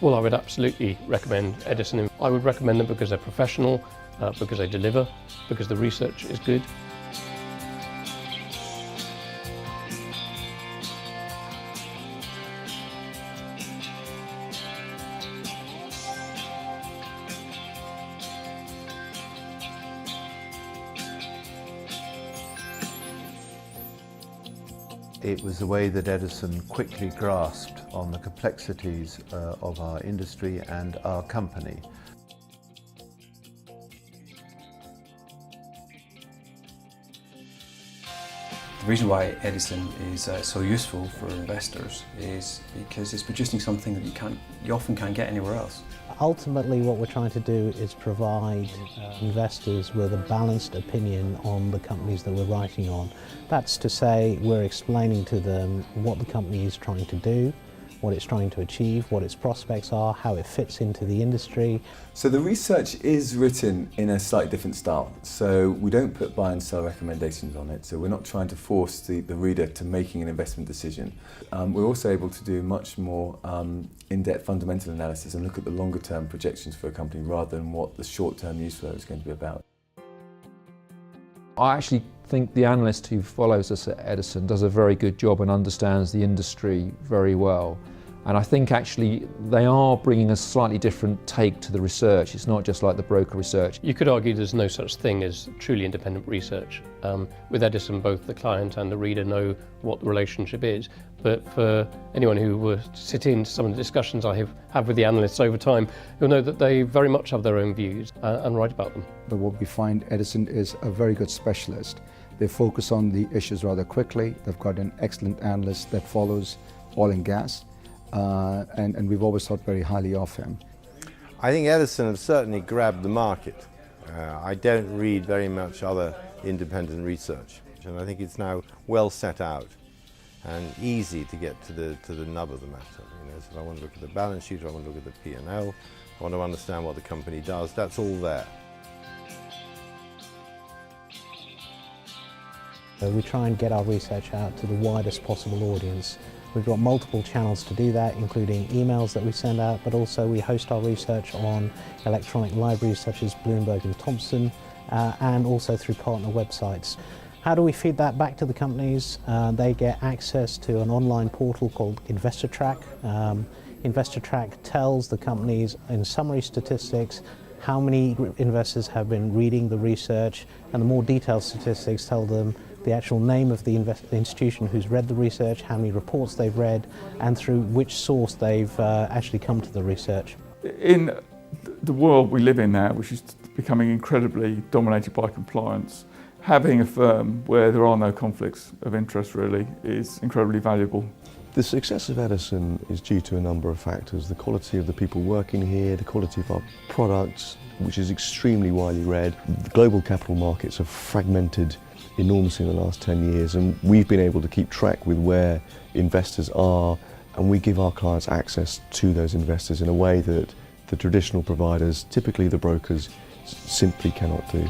Well, I would absolutely recommend Edison. I would recommend them because they're professional, because they deliver, because the research is good. It was the way that Edison quickly grasped on the complexities of our industry and our company. The reason why Edison is so useful for investors is because it's producing something that you often can't get anywhere else. Ultimately, what we're trying to do is provide investors with a balanced opinion on the companies that we're writing on. That's to say, we're explaining to them what the company is trying to do, what it's trying to achieve, what its prospects are, how it fits into the industry. So the research is written in a slightly different style. So we don't put buy and sell recommendations on it. So we're not trying to force the reader to making an investment decision. We're also able to do much more in-depth fundamental analysis and look at the longer term projections for a company rather than what the short-term news flow is going to be about. I actually think the analyst who follows us at Edison does a very good job and understands the industry very well. And I think actually they are bringing a slightly different take to the research. It's not just like the broker research. You could argue there's no such thing as truly independent research. With Edison, both the client and the reader know what the relationship is. But for anyone who were to sit in some of the discussions I have with the analysts over time, you'll know that they very much have their own views and write about them. But what we find, Edison is a very good specialist. They focus on the issues rather quickly. They've got an excellent analyst that follows oil and gas. And we've always thought very highly of him. I think Edison have certainly grabbed the market. I don't read very much other independent research, and I think it's now well set out and easy to get to the nub of the matter. You know, so if I want to look at the balance sheet, or I want to look at the P&L, I want to understand what the company does, that's all there. We try and get our research out to the widest possible audience. We've got multiple channels to do that, including emails that we send out, but also we host our research on electronic libraries such as Bloomberg and Thomson, and also through partner websites. How do we feed that back to the companies? They get access to an online portal called InvestorTrack. InvestorTrack tells the companies in summary statistics how many investors have been reading the research, and the more detailed statistics tell them the actual name of the institution who's read the research, how many reports they've read, and through which source they've actually come to the research. In the world we live in now, which is becoming incredibly dominated by compliance, having a firm where there are no conflicts of interest really is incredibly valuable. The success of Edison is due to a number of factors: the quality of the people working here, the quality of our products, which is extremely widely read. The global capital markets have fragmented enormously in the last 10 years, and we've been able to keep track with where investors are, and we give our clients access to those investors in a way that the traditional providers, typically the brokers, simply cannot do.